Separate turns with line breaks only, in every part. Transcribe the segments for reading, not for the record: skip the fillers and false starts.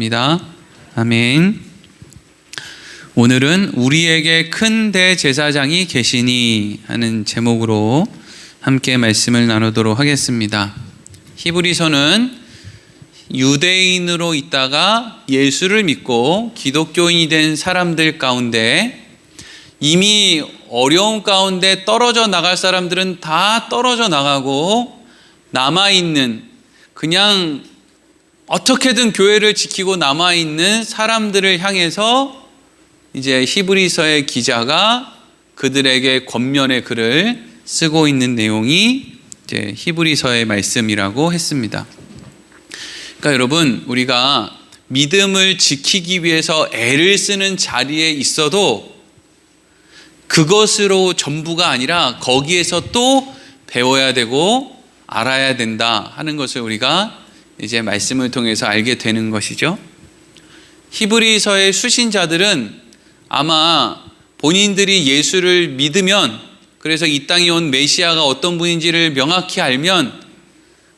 입니다. 아멘. 오늘은 우리에게 큰 대제사장이 계시니 하는 제목으로 함께 말씀을 나누도록 하겠습니다. 히브리서는 유대인으로 있다가 예수를 믿고 기독교인이 된 사람들 가운데 이미 어려움 가운데 떨어져 나갈 사람들은 다 떨어져 나가고 남아있는, 그냥 어떻게든 교회를 지키고 남아있는 사람들을 향해서 이제 히브리서의 기자가 그들에게 권면의 글을 쓰고 있는 내용이 이제 히브리서의 말씀이라고 했습니다. 그러니까 여러분, 우리가 믿음을 지키기 위해서 애를 쓰는 자리에 있어도 그것으로 전부가 아니라 거기에서 또 배워야 되고 알아야 된다 하는 것을 우리가 이제 말씀을 통해서 알게 되는 것이죠. 히브리서의 수신자들은 아마 본인들이 예수를 믿으면, 그래서 이 땅에 온 메시아가 어떤 분인지를 명확히 알면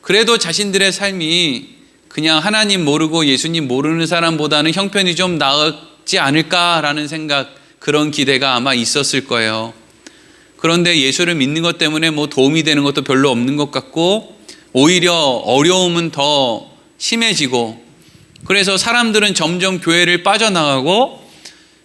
그래도 자신들의 삶이 그냥 하나님 모르고 예수님 모르는 사람보다는 형편이 좀 나았지 않을까라는 생각, 그런 기대가 아마 있었을 거예요. 그런데 예수를 믿는 것 때문에 뭐 도움이 되는 것도 별로 없는 것 같고 오히려 어려움은 더 심해지고, 그래서 사람들은 점점 교회를 빠져나가고,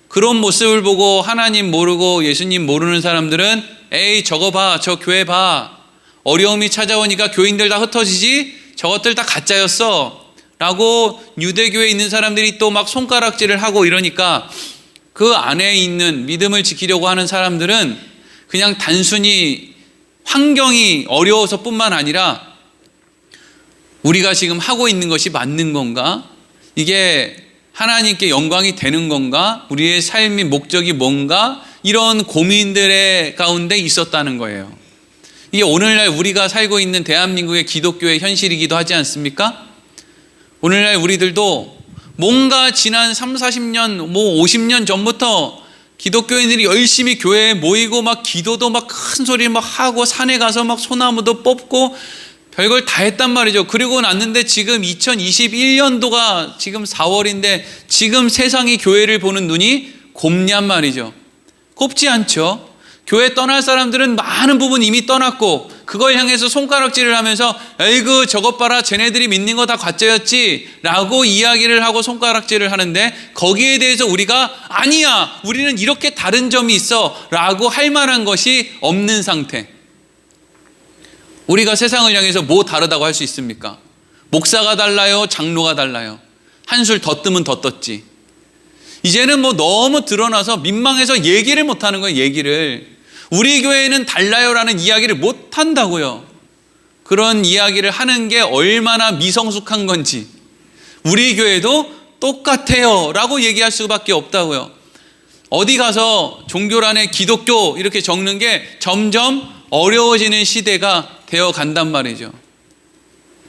그런 모습을 보고 하나님 모르고 예수님 모르는 사람들은 에이 저거 봐, 저 교회 봐, 어려움이 찾아오니까 교인들 다 흩어지지, 저것들 다 가짜였어 라고 유대교에 있는 사람들이 또 막 손가락질을 하고 이러니까 그 안에 있는 믿음을 지키려고 하는 사람들은 그냥 단순히 환경이 어려워서 뿐만 아니라 우리가 지금 하고 있는 것이 맞는 건가? 이게 하나님께 영광이 되는 건가? 우리의 삶의 목적이 뭔가? 이런 고민들의 가운데 있었다는 거예요. 이게 오늘날 우리가 살고 있는 대한민국의 기독교의 현실이기도 하지 않습니까? 오늘날 우리들도 뭔가 지난 30-40년, 50년 전부터 기독교인들이 열심히 교회에 모이고 막 기도도 막 큰 소리 막 하고 산에 가서 막 소나무도 뽑고 별걸 다 했단 말이죠. 그리고 났는데 지금 2021년도가 지금 4월인데 지금 세상이 교회를 보는 눈이 곱냔 말이죠. 곱지 않죠. 교회 떠날 사람들은 많은 부분 이미 떠났고 그걸 향해서 손가락질을 하면서 에이그 저것 봐라, 쟤네들이 믿는 거 다 가짜였지 라고 이야기를 하고 손가락질을 하는데, 거기에 대해서 우리가 아니야, 우리는 이렇게 다른 점이 있어 라고 할 만한 것이 없는 상태. 우리가 세상을 향해서 뭐 다르다고 할 수 있습니까? 목사가 달라요, 장로가 달라요. 한술 더 뜨면 더 떴지. 이제는 뭐 너무 드러나서 민망해서 얘기를 못하는 거예요. 얘기를. 우리 교회는 달라요라는 이야기를 못한다고요. 그런 이야기를 하는 게 얼마나 미성숙한 건지. 우리 교회도 똑같아요 라고 얘기할 수밖에 없다고요. 어디 가서 종교란에 기독교 이렇게 적는 게 점점 어려워지는 시대가 되어 간단 말이죠.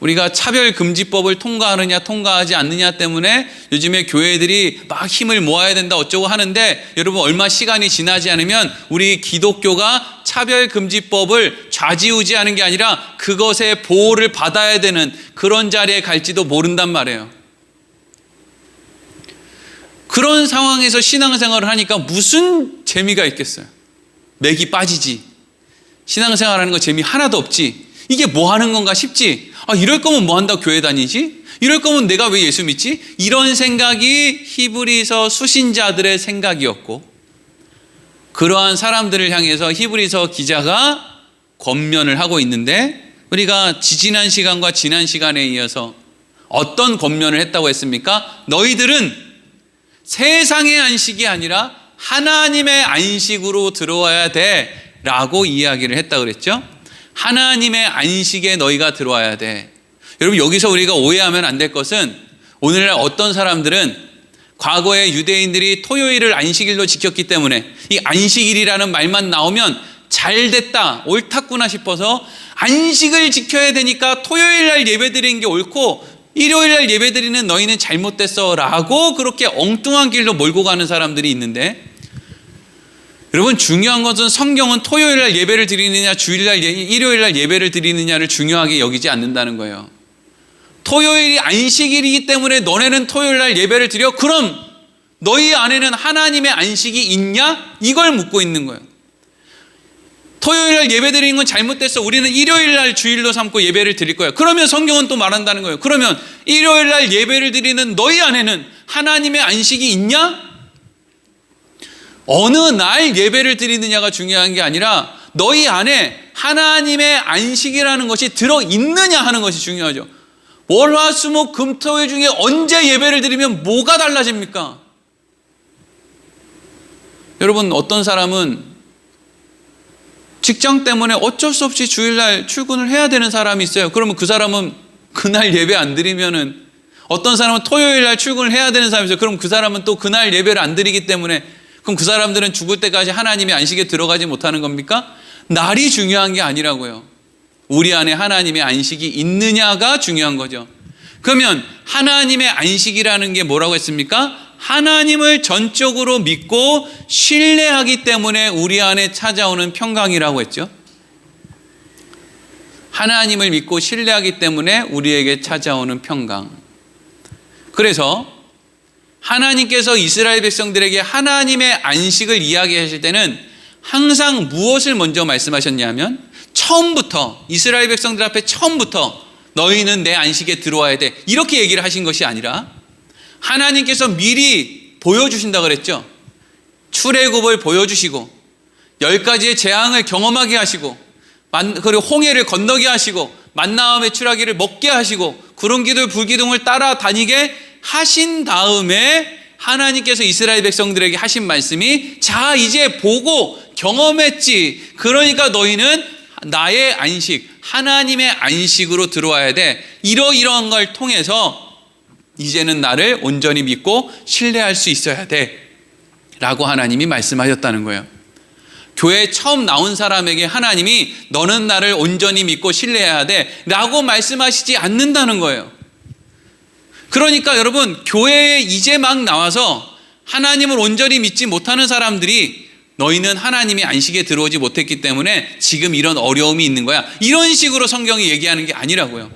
우리가 차별금지법을 통과하느냐 통과하지 않느냐 때문에 요즘에 교회들이 막 힘을 모아야 된다 어쩌고 하는데, 여러분 얼마 시간이 지나지 않으면 우리 기독교가 차별금지법을 좌지우지하는 게 아니라 그것의 보호를 받아야 되는 그런 자리에 갈지도 모른단 말이에요. 그런 상황에서 신앙생활을 하니까 무슨 재미가 있겠어요? 맥이 빠지지. 신앙생활하는 거 재미 하나도 없지. 이게 뭐 하는 건가 싶지. 아, 이럴 거면 뭐 한다고 교회 다니지? 이럴 거면 내가 왜 예수 믿지? 이런 생각이 히브리서 수신자들의 생각이었고, 그러한 사람들을 향해서 히브리서 기자가 권면을 하고 있는데, 우리가 지지난 시간과 지난 시간에 이어서 어떤 권면을 했다고 했습니까? 너희들은 세상의 안식이 아니라 하나님의 안식으로 들어와야 돼 라고 이야기를 했다고 그랬죠. 하나님의 안식에 너희가 들어와야 돼. 여러분, 여기서 우리가 오해하면 안 될 것은, 오늘날 어떤 사람들은 과거에 유대인들이 토요일을 안식일로 지켰기 때문에 이 안식일이라는 말만 나오면 잘 됐다, 옳았구나 싶어서 안식을 지켜야 되니까 토요일날 예배드리는 게 옳고 일요일날 예배드리는 너희는 잘못됐어 라고 그렇게 엉뚱한 길로 몰고 가는 사람들이 있는데, 여러분 중요한 것은 성경은 토요일날 예배를 드리느냐 주일날 일요일날 예배를 드리느냐를 중요하게 여기지 않는다는 거예요. 토요일이 안식일이기 때문에 너네는 토요일 날 예배를 드려? 그럼 너희 안에는 하나님의 안식이 있냐? 이걸 묻고 있는 거예요. 토요일 날 예배 드리는 건 잘못됐어. 우리는 일요일 날 주일로 삼고 예배를 드릴 거야. 그러면 성경은 또 말한다는 거예요. 그러면 일요일 날 예배를 드리는 너희 안에는 하나님의 안식이 있냐? 어느 날 예배를 드리느냐가 중요한 게 아니라 너희 안에 하나님의 안식이라는 것이 들어있느냐 하는 것이 중요하죠. 월, 화, 수, 목, 금, 토일 중에 언제 예배를 드리면 뭐가 달라집니까? 여러분, 어떤 사람은 직장 때문에 어쩔 수 없이 주일날 출근을 해야 되는 사람이 있어요. 그러면 그 사람은 그날 예배 안 드리면은, 어떤 사람은 토요일날 출근을 해야 되는 사람이 있어요. 그럼 그 사람은 또 그날 예배를 안 드리기 때문에, 그럼 그 사람들은 죽을 때까지 하나님의 안식에 들어가지 못하는 겁니까? 날이 중요한 게 아니라고요. 우리 안에 하나님의 안식이 있느냐가 중요한 거죠. 그러면 하나님의 안식이라는 게 뭐라고 했습니까? 하나님을 전적으로 믿고 신뢰하기 때문에 우리 안에 찾아오는 평강이라고 했죠. 하나님을 믿고 신뢰하기 때문에 우리에게 찾아오는 평강. 그래서 하나님께서 이스라엘 백성들에게 하나님의 안식을 이야기하실 때는 항상 무엇을 먼저 말씀하셨냐면, 처음부터 이스라엘 백성들 앞에 처음부터 너희는 내 안식에 들어와야 돼, 이렇게 얘기를 하신 것이 아니라 하나님께서 미리 보여주신다 그랬죠. 출애굽을 보여주시고 10가지의 재앙을 경험하게 하시고, 그리고 홍해를 건너게 하시고, 만나와 메추라기를 먹게 하시고, 구름기둥 불기둥을 따라다니게 하신 다음에 하나님께서 이스라엘 백성들에게 하신 말씀이, 자 이제 보고 경험했지, 그러니까 너희는 나의 안식, 하나님의 안식으로 들어와야 돼. 이러이러한 걸 통해서 이제는 나를 온전히 믿고 신뢰할 수 있어야 돼 라고 하나님이 말씀하셨다는 거예요. 교회에 처음 나온 사람에게 하나님이 너는 나를 온전히 믿고 신뢰해야 돼 라고 말씀하시지 않는다는 거예요. 그러니까 여러분, 교회에 이제 막 나와서 하나님을 온전히 믿지 못하는 사람들이 너희는 하나님의 안식에 들어오지 못했기 때문에 지금 이런 어려움이 있는 거야, 이런 식으로 성경이 얘기하는 게 아니라고요.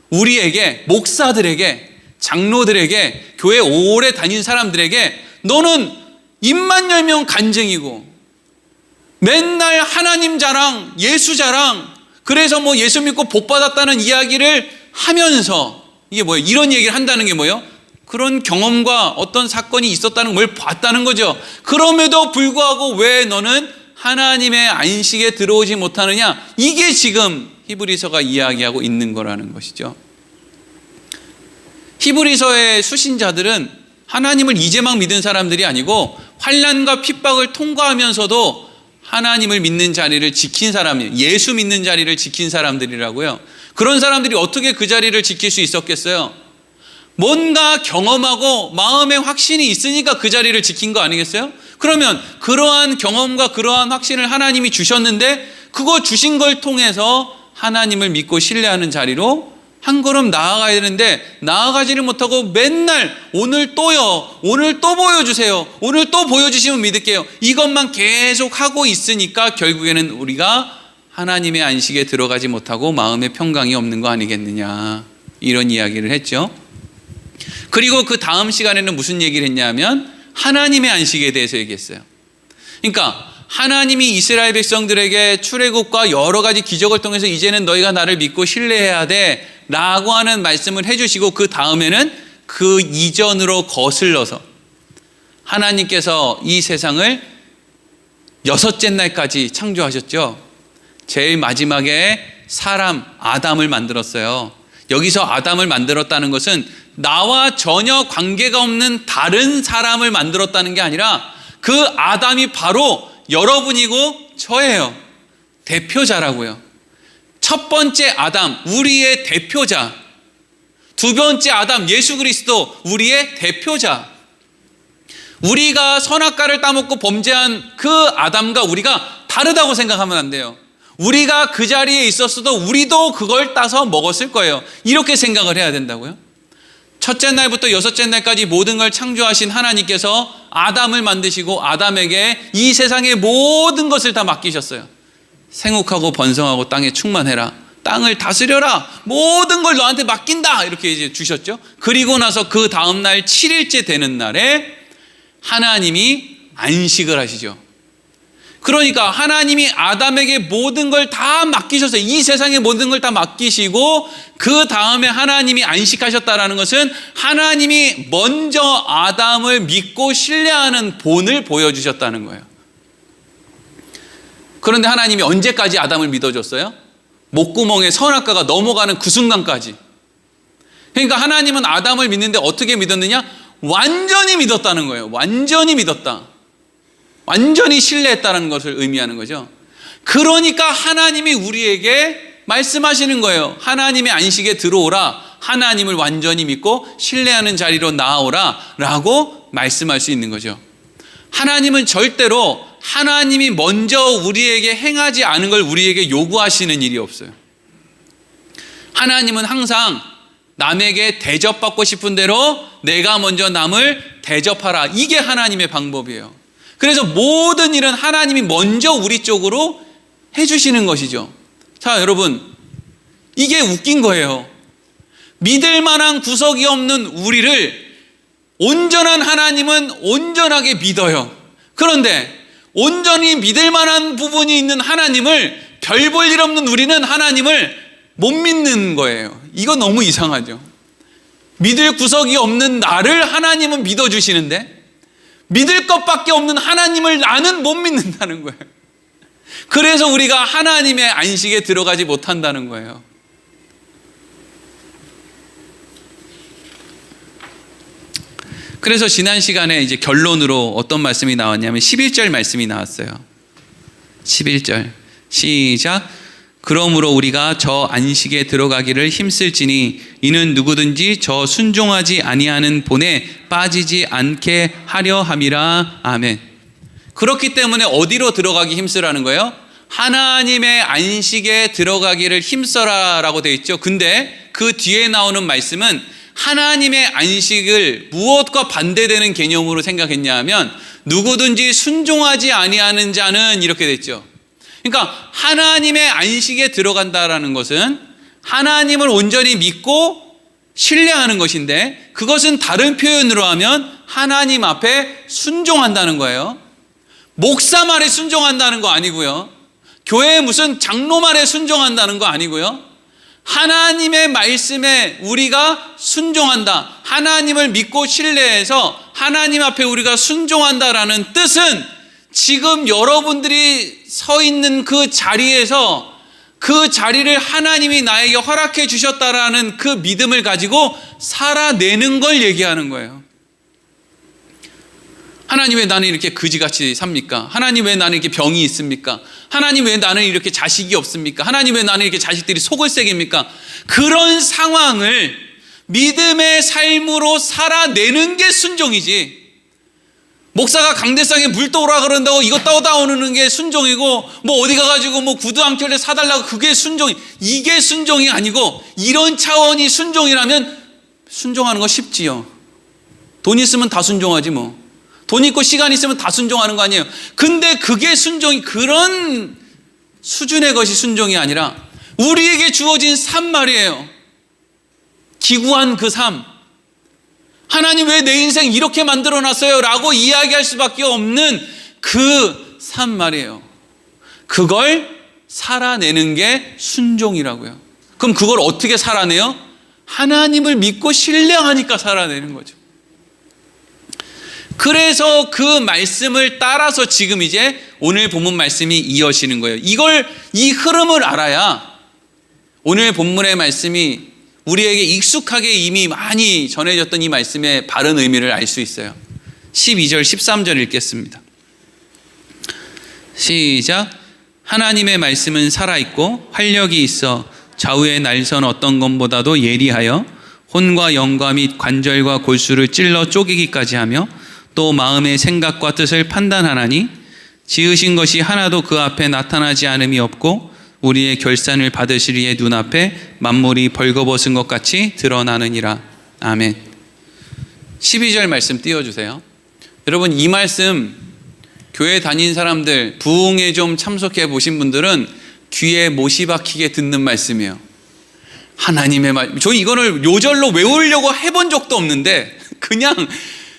우리에게, 목사들에게, 장로들에게, 교회 오래 다닌 사람들에게 너는 입만 열면 간증이고 맨날 하나님 자랑, 예수 자랑, 그래서 뭐 예수 믿고 복 받았다는 이야기를 하면서, 이게 뭐예요? 이런 얘기를 한다는 게 뭐예요? 그런 경험과 어떤 사건이 있었다는 걸 봤다는 거죠. 그럼에도 불구하고 왜 너는 하나님의 안식에 들어오지 못하느냐? 이게 지금 히브리서가 이야기하고 있는 거라는 것이죠. 히브리서의 수신자들은 하나님을 이제 막 믿은 사람들이 아니고 환난과 핍박을 통과하면서도 하나님을 믿는 자리를 지킨 사람이에요. 예수 믿는 자리를 지킨 사람들이라고요. 그런 사람들이 어떻게 그 자리를 지킬 수 있었겠어요? 뭔가 경험하고 마음의 확신이 있으니까 그 자리를 지킨 거 아니겠어요? 그러면 그러한 경험과 그러한 확신을 하나님이 주셨는데, 그거 주신 걸 통해서 하나님을 믿고 신뢰하는 자리로 한 걸음 나아가야 되는데 나아가지를 못하고 맨날 오늘 또요, 오늘 또 보여주세요, 오늘 또 보여주시면 믿을게요, 이것만 계속 하고 있으니까 결국에는 우리가 하나님의 안식에 들어가지 못하고 마음의 평강이 없는 거 아니겠느냐, 이런 이야기를 했죠. 그리고 그 다음 시간에는 무슨 얘기를 했냐면 하나님의 안식에 대해서 얘기했어요. 그러니까 하나님이 이스라엘 백성들에게 출애굽과 여러 가지 기적을 통해서 이제는 너희가 나를 믿고 신뢰해야 돼 라고 하는 말씀을 해주시고, 그 다음에는 그 이전으로 거슬러서 하나님께서 이 세상을 6째 날까지 창조하셨죠. 제일 마지막에 사람 아담을 만들었어요. 여기서 아담을 만들었다는 것은 나와 전혀 관계가 없는 다른 사람을 만들었다는 게 아니라 그 아담이 바로 여러분이고 저예요. 대표자라고요. 첫 번째 아담, 우리의 대표자. 두 번째 아담, 예수 그리스도, 우리의 대표자. 우리가 선악과를 따먹고 범죄한 그 아담과 우리가 다르다고 생각하면 안 돼요. 우리가 그 자리에 있었어도 우리도 그걸 따서 먹었을 거예요. 이렇게 생각을 해야 된다고요. 첫째 날부터 6째 날까지 모든 걸 창조하신 하나님께서 아담을 만드시고 아담에게 이 세상의 모든 것을 다 맡기셨어요. 생육하고 번성하고 땅에 충만해라. 땅을 다스려라. 모든 걸 너한테 맡긴다. 이렇게 이제 주셨죠. 그리고 나서 그 다음날 7일째 되는 날에 하나님이 안식을 하시죠. 그러니까 하나님이 아담에게 모든 걸 다 맡기셨어요. 이 세상의 모든 걸 다 맡기시고 그 다음에 하나님이 안식하셨다라는 것은 하나님이 먼저 아담을 믿고 신뢰하는 본을 보여주셨다는 거예요. 그런데 하나님이 언제까지 아담을 믿어줬어요? 목구멍에 선악과가 넘어가는 그 순간까지. 그러니까 하나님은 아담을 믿는데 어떻게 믿었느냐? 완전히 믿었다는 거예요. 완전히 믿었다. 완전히 신뢰했다는 것을 의미하는 거죠. 그러니까 하나님이 우리에게 말씀하시는 거예요. 하나님의 안식에 들어오라. 하나님을 완전히 믿고 신뢰하는 자리로 나아오라 라고 말씀할 수 있는 거죠. 하나님은 절대로 하나님이 먼저 우리에게 행하지 않은 걸 우리에게 요구하시는 일이 없어요. 하나님은 항상 남에게 대접받고 싶은 대로 내가 먼저 남을 대접하라. 이게 하나님의 방법이에요. 그래서 모든 일은 하나님이 먼저 우리 쪽으로 해주시는 것이죠. 자, 여러분, 이게 웃긴 거예요. 믿을 만한 구석이 없는 우리를 온전한 하나님은 온전하게 믿어요. 그런데 온전히 믿을 만한 부분이 있는 하나님을, 별 볼 일 없는 우리는 하나님을 못 믿는 거예요. 이거 너무 이상하죠. 믿을 구석이 없는 나를 하나님은 믿어주시는데 믿을 것밖에 없는 하나님을 나는 못 믿는다는 거예요. 그래서 우리가 하나님의 안식에 들어가지 못한다는 거예요. 그래서 지난 시간에 이제 결론으로 어떤 말씀이 나왔냐면 11절 말씀이 나왔어요. 11절 시작. 그러므로 우리가 저 안식에 들어가기를 힘쓸지니 이는 누구든지 저 순종하지 아니하는 본에 빠지지 않게 하려 함이라. 아멘. 그렇기 때문에 어디로 들어가기 힘쓰라는 거예요? 하나님의 안식에 들어가기를 힘써라 라고 되어 있죠. 근데 그 뒤에 나오는 말씀은 하나님의 안식을 무엇과 반대되는 개념으로 생각했냐 하면 누구든지 순종하지 아니하는 자는 이렇게 됐죠. 그러니까 하나님의 안식에 들어간다라는 것은 하나님을 온전히 믿고 신뢰하는 것인데 그것은 다른 표현으로 하면 하나님 앞에 순종한다는 거예요. 목사 말에 순종한다는 거 아니고요. 교회 무슨 장로 말에 순종한다는 거 아니고요. 하나님의 말씀에 우리가 순종한다. 하나님을 믿고 신뢰해서 하나님 앞에 우리가 순종한다라는 뜻은 지금 여러분들이 서 있는 그 자리에서 그 자리를 하나님이 나에게 허락해 주셨다라는 그 믿음을 가지고 살아내는 걸 얘기하는 거예요. 하나님 왜 나는 이렇게 그지같이 삽니까? 하나님 왜 나는 이렇게 병이 있습니까? 하나님 왜 나는 이렇게 자식이 없습니까? 하나님 왜 나는 이렇게 자식들이 속을 새깁니까? 그런 상황을 믿음의 삶으로 살아내는 게 순종이지. 목사가 강대상에 물 떠오라 그런다고 이거 떠다 오는 게 순종이고 뭐 어디 가가지고 뭐 구두 한 켤레 사달라고 그게 순종이, 이게 순종이 아니고 이런 차원이 순종이라면 순종하는 거 쉽지요. 돈 있으면 다 순종하지 뭐. 돈 있고 시간 있으면 다 순종하는 거 아니에요. 근데 그게 순종이, 그런 수준의 것이 순종이 아니라 우리에게 주어진 삶 말이에요. 기구한 그 삶. 하나님 왜 내 인생 이렇게 만들어놨어요? 라고 이야기할 수밖에 없는 그 삶 말이에요. 그걸 살아내는 게 순종이라고요. 그럼 그걸 어떻게 살아내요? 하나님을 믿고 신뢰하니까 살아내는 거죠. 그래서 그 말씀을 따라서 지금 이제 오늘 본문 말씀이 이어지는 거예요. 이 흐름을 알아야 오늘 본문의 말씀이 우리에게 익숙하게 이미 많이 전해졌던 이 말씀의 바른 의미를 알 수 있어요. 12절 13절 읽겠습니다. 시작. 하나님의 말씀은 살아있고 활력이 있어 좌우의 날선 어떤 것보다도 예리하여 혼과 영과 및 관절과 골수를 찔러 쪼개기까지 하며 또 마음의 생각과 뜻을 판단하나니 지으신 것이 하나도 그 앞에 나타나지 않음이 없고 우리의 결산을 받으실 이의 눈앞에 만물이 벌거벗은 것 같이 드러나느니라. 아멘. 12절 말씀 띄워주세요. 여러분, 이 말씀 교회 다닌 사람들, 부흥에 좀 참석해 보신 분들은 귀에 못이 박히게 듣는 말씀이에요. 하나님의 말. 저 이거를 요절로 외우려고 해본 적도 없는데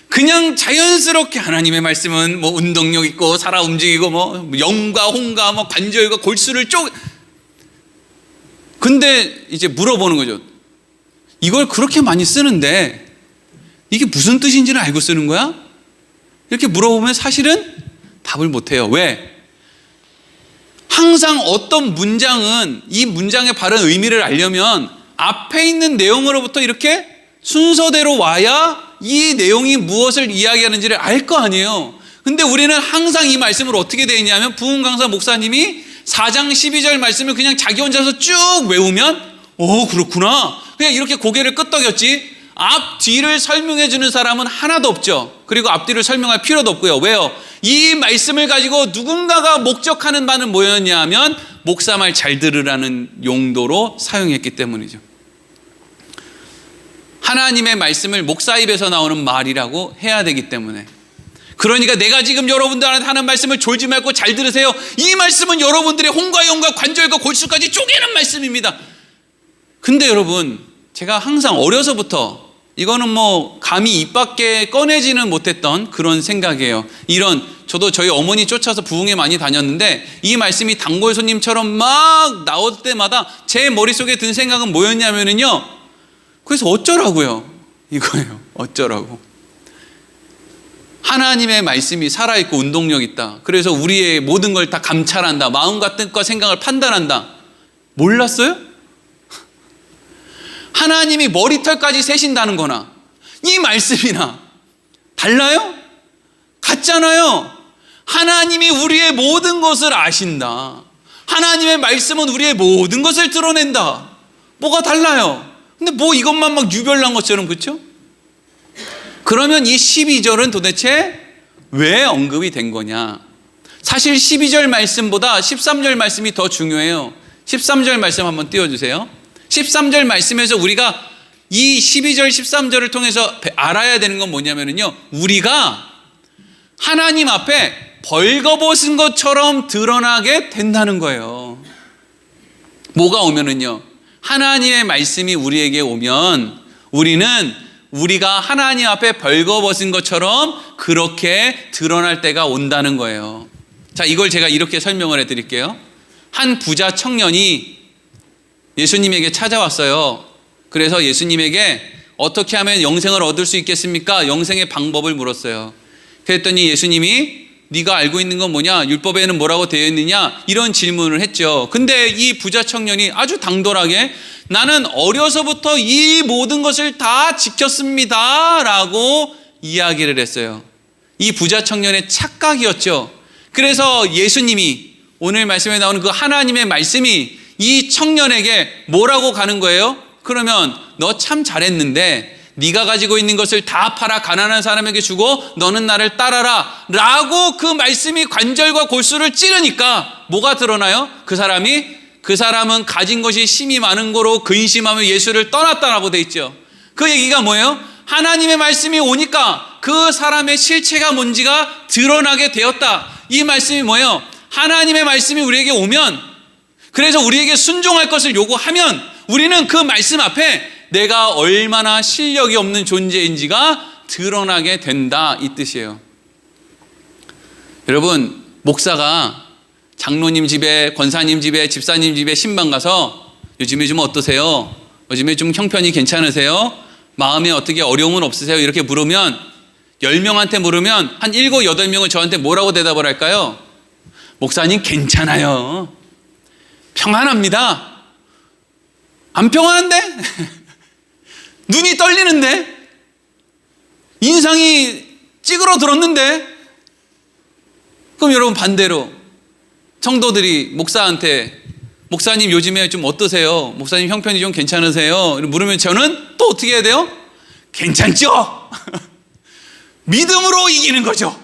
그냥 자연스럽게 하나님의 말씀은 뭐 운동력 있고 살아 움직이고 뭐 영과 홍과 뭐 관절과 골수를 근데 이제 물어보는 거죠. 이걸 그렇게 많이 쓰는데 이게 무슨 뜻인지는 알고 쓰는 거야? 이렇게 물어보면 사실은 답을 못해요. 왜? 항상 어떤 문장은 이 문장의 바른 의미를 알려면 앞에 있는 내용으로부터 이렇게 순서대로 와야 이 내용이 무엇을 이야기하는지를 알 거 아니에요. 근데 우리는 항상 이 말씀을 어떻게 되어 있냐면 부흥 강사 목사님이 4장 12절 말씀을 그냥 자기 혼자서 쭉 외우면 그렇구나. 그냥 이렇게 고개를 끄덕였지 앞 뒤를 설명해 주는 사람은 하나도 없죠. 그리고 앞뒤를 설명할 필요도 없고요. 왜요? 이 말씀을 가지고 누군가가 목적하는 바는 뭐였냐 하면 목사 말 잘 들으라는 용도로 사용했기 때문이죠. 하나님의 말씀을 목사 입에서 나오는 말이라고 해야 되기 때문에. 그러니까 내가 지금 여러분들한테 하는 말씀을 졸지 말고 잘 들으세요. 이 말씀은 여러분들의 홍과 영과 관절과 골수까지 쪼개는 말씀입니다. 근데 여러분, 제가 항상 어려서부터 이거는 뭐 감히 입 밖에 꺼내지는 못했던 그런 생각이에요. 저도 저희 어머니 쫓아서 부흥회 많이 다녔는데 이 말씀이 단골 손님처럼 막 나올 때마다 제 머릿속에 든 생각은 뭐였냐면요. 그래서 어쩌라고요? 이거예요. 어쩌라고. 하나님의 말씀이 살아있고 운동력 있다. 그래서 우리의 모든 걸 다 감찰한다. 마음과 뜻과 생각을 판단한다. 몰랐어요? 하나님이 머리털까지 세신다는 거나 이 말씀이나 달라요? 같잖아요. 하나님이 우리의 모든 것을 아신다. 하나님의 말씀은 우리의 모든 것을 드러낸다. 뭐가 달라요? 근데 뭐 이것만 막 유별난 것처럼, 그렇죠? 그러면 이 12절은 도대체 왜 언급이 된 거냐? 사실 12절 말씀보다 13절 말씀이 더 중요해요. 13절 말씀 한번 띄워주세요. 13절 말씀에서 우리가 이 12절 13절을 통해서 알아야 되는 건 뭐냐면요, 우리가 하나님 앞에 벌거벗은 것처럼 드러나게 된다는 거예요. 뭐가 오면은요, 하나님의 말씀이 우리에게 오면 우리가 하나님 앞에 벌거벗은 것처럼 그렇게 드러날 때가 온다는 거예요. 자, 이걸 제가 이렇게 설명을 해드릴게요. 한 부자 청년이 예수님에게 찾아왔어요. 그래서 예수님에게 어떻게 하면 영생을 얻을 수 있겠습니까? 영생의 방법을 물었어요. 그랬더니 예수님이 네가 알고 있는 건 뭐냐? 율법에는 뭐라고 되어 있느냐? 이런 질문을 했죠. 근데 이 부자 청년이 아주 당돌하게 나는 어려서부터 이 모든 것을 다 지켰습니다 라고 이야기를 했어요. 이 부자 청년의 착각이었죠. 그래서 예수님이 오늘 말씀에 나오는 그 하나님의 말씀이 이 청년에게 뭐라고 가는 거예요? 그러면 너 참 잘했는데 네가 가지고 있는 것을 다 팔아 가난한 사람에게 주고 너는 나를 따라라 라고 그 말씀이 관절과 골수를 찌르니까 뭐가 드러나요? 그 사람은 가진 것이 심히 많은 거로 근심하며 예수를 떠났다라고 돼 있죠. 그 얘기가 뭐예요? 하나님의 말씀이 오니까 그 사람의 실체가 뭔지가 드러나게 되었다. 이 말씀이 뭐예요? 하나님의 말씀이 우리에게 오면, 그래서 우리에게 순종할 것을 요구하면 우리는 그 말씀 앞에 내가 얼마나 실력이 없는 존재인지가 드러나게 된다, 이 뜻이에요. 여러분, 목사가 장로님 집에, 권사님 집에, 집사님 집에 신방 가서 요즘에 좀 어떠세요? 요즘에 좀 형편이 괜찮으세요? 마음에 어떻게 어려움은 없으세요? 이렇게 물으면 10명한테 물으면 한 7, 8명은 저한테 뭐라고 대답을 할까요? 목사님 괜찮아요. 평안합니다. 안 평안한데? 눈이 떨리는데? 인상이 찌그러들었는데? 그럼 여러분 반대로 성도들이 목사한테 목사님 요즘에 좀 어떠세요? 목사님 형편이 좀 괜찮으세요? 물으면 저는 또 어떻게 해야 돼요? 괜찮죠? 믿음으로 이기는 거죠.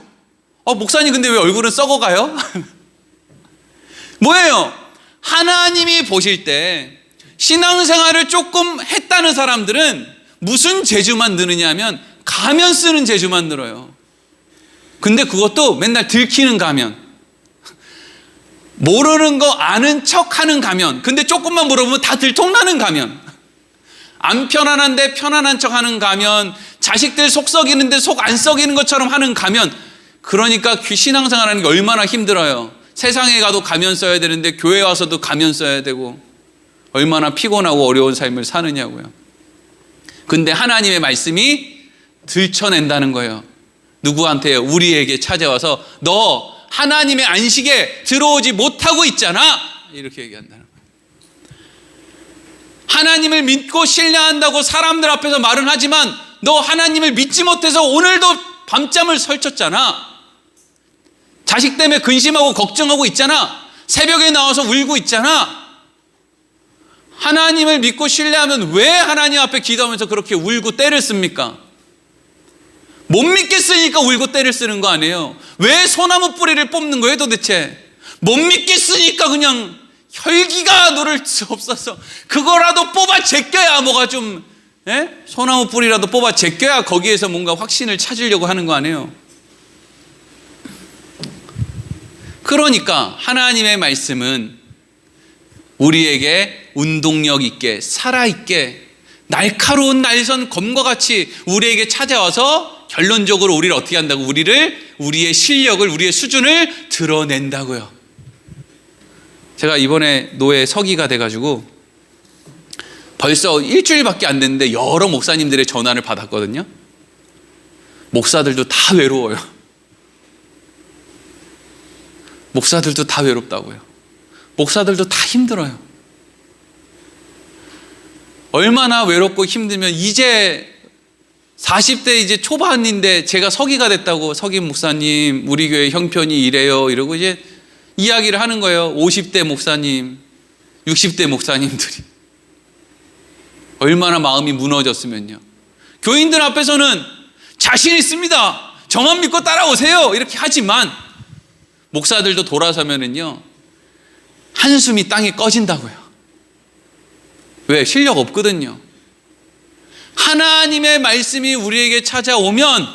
목사님 근데 왜 얼굴은 썩어가요? 뭐예요? 하나님이 보실 때 신앙생활을 조금 했다는 사람들은 무슨 재주만 느느냐 하면 가면 쓰는 재주만 늘어요. 근데 그것도 맨날 들키는 가면. 모르는 거 아는 척하는 가면, 근데 조금만 물어보면 다 들통나는 가면, 안 편안한데 편안한 척하는 가면, 자식들 속 썩이는데 속 안 썩이는 것처럼 하는 가면. 그러니까 신앙생활하는 게 얼마나 힘들어요. 세상에 가도 가면 써야 되는데 교회 와서도 가면 써야 되고 얼마나 피곤하고 어려운 삶을 사느냐고요. 근데 하나님의 말씀이 들춰낸다는 거예요. 누구한테? 우리에게 찾아와서 너 하나님의 안식에 들어오지 못하고 있잖아, 이렇게 얘기한다는 거예요. 하나님을 믿고 신뢰한다고 사람들 앞에서 말은 하지만 너 하나님을 믿지 못해서 오늘도 밤잠을 설쳤잖아. 자식 때문에 근심하고 걱정하고 있잖아. 새벽에 나와서 울고 있잖아. 하나님을 믿고 신뢰하면 왜 하나님 앞에 기도하면서 그렇게 울고 떼를 씁니까? 못 믿겠으니까 울고 떼를 쓰는 거 아니에요? 왜 소나무 뿌리를 뽑는 거예요 도대체? 못 믿겠으니까 그냥 혈기가 노를 수 없어서 그거라도 뽑아 제껴야 뭐가 좀, 소나무 뿌리라도 뽑아 제껴야 거기에서 뭔가 확신을 찾으려고 하는 거 아니에요? 그러니까 하나님의 말씀은 우리에게 운동력 있게, 살아있게, 날카로운 날선 검과 같이 우리에게 찾아와서 결론적으로 우리를 어떻게 한다고? 우리의 실력을, 우리의 수준을 드러낸다고요. 제가 이번에 노예 서기가 돼가지고 벌써 일주일밖에 안 됐는데 여러 목사님들의 전화를 받았거든요. 목사들도 다 외로워요. 목사들도 다 외롭다고요. 목사들도 다 힘들어요. 얼마나 외롭고 힘들면, 이제 40대 이제 초반인데 제가 서기가 됐다고, 서기 목사님 우리 교회 형편이 이래요 이러고 이제 이야기를 하는 거예요. 50대 목사님, 60대 목사님들이 얼마나 마음이 무너졌으면요. 교인들 앞에서는 자신 있습니다, 저만 믿고 따라오세요 이렇게 하지만 목사들도 돌아서면은요 한숨이 땅에 꺼진다고요. 왜? 실력 없거든요. 하나님의 말씀이 우리에게 찾아오면,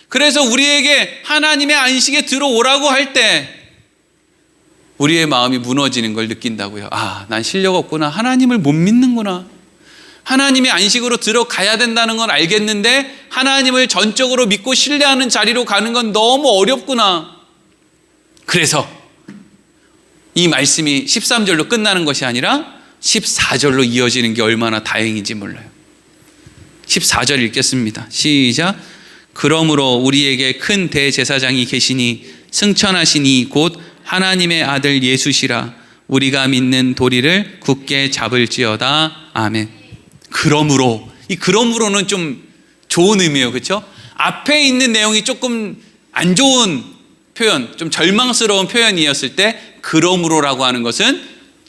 그래서 우리에게 하나님의 안식에 들어오라고 할 때 우리의 마음이 무너지는 걸 느낀다고요. 아, 난 실력 없구나, 하나님을 못 믿는구나, 하나님의 안식으로 들어가야 된다는 건 알겠는데 하나님을 전적으로 믿고 신뢰하는 자리로 가는 건 너무 어렵구나. 그래서 이 말씀이 13절로 끝나는 것이 아니라 14절로 이어지는 게 얼마나 다행인지 몰라요. 14절 읽겠습니다. 시작. 그러므로 우리에게 큰 대제사장이 계시니 승천하시니 곧 하나님의 아들 예수시라. 우리가 믿는 도리를 굳게 잡을지어다. 아멘. 그러므로, 이 그러므로는 좀 좋은 의미예요, 그렇죠? 앞에 있는 내용이 조금 안 좋은 표현, 좀 절망스러운 표현이었을 때 그러므로라고 하는 것은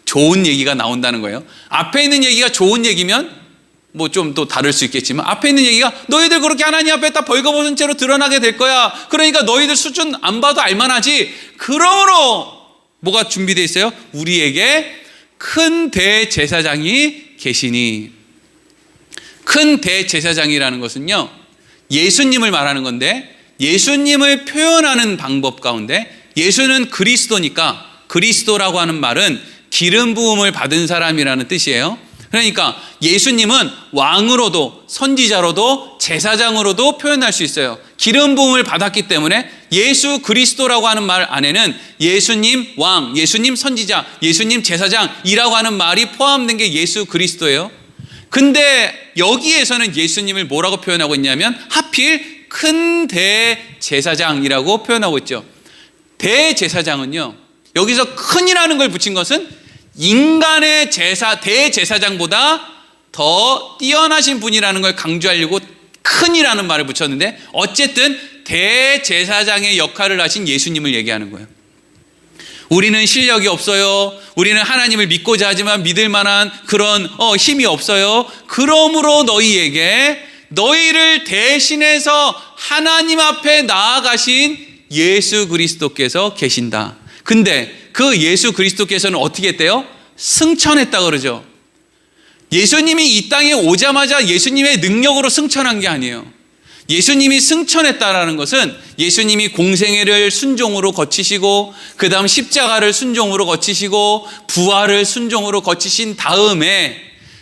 좋은 얘기가 나온다는 거예요. 앞에 있는 얘기가 좋은 얘기면 뭐 좀 또 다를 수 있겠지만, 앞에 있는 얘기가 너희들 그렇게 하나님 앞에 딱 벌거벗은 채로 드러나게 될 거야, 그러니까 너희들 수준 안 봐도 알만하지. 그러므로 뭐가 준비되어 있어요? 우리에게 큰 대제사장이 계시니. 큰 대제사장이라는 것은요 예수님을 말하는 건데, 예수님을 표현하는 방법 가운데 예수는 그리스도니까, 그리스도라고 하는 말은 기름 부음을 받은 사람이라는 뜻이에요. 그러니까 예수님은 왕으로도 선지자로도 제사장으로도 표현할 수 있어요. 기름 부음을 받았기 때문에 예수 그리스도라고 하는 말 안에는 예수님 왕, 예수님 선지자, 예수님 제사장이라고 하는 말이 포함된 게 예수 그리스도예요. 근데 여기에서는 예수님을 뭐라고 표현하고 있냐면 하필 큰 대제사장이라고 표현하고 있죠. 대제사장은요, 여기서 큰이라는 걸 붙인 것은 인간의 대제사장보다 더 뛰어나신 분이라는 걸 강조하려고 큰이라는 말을 붙였는데, 어쨌든 대제사장의 역할을 하신 예수님을 얘기하는 거예요. 우리는 실력이 없어요. 우리는 하나님을 믿고자 하지만 믿을 만한 그런 힘이 없어요. 그러므로 너희에게 너희를 대신해서 하나님 앞에 나아가신 예수 그리스도께서 계신다. 근데 그 예수 그리스도께서는 어떻게 했대요? 승천했다 그러죠. 예수님이 이 땅에 오자마자 예수님의 능력으로 승천한 게 아니에요. 예수님이 승천했다라는 것은 예수님이 공생애를 순종으로 거치시고 그 다음 십자가를 순종으로 거치시고 부활을 순종으로 거치신 다음에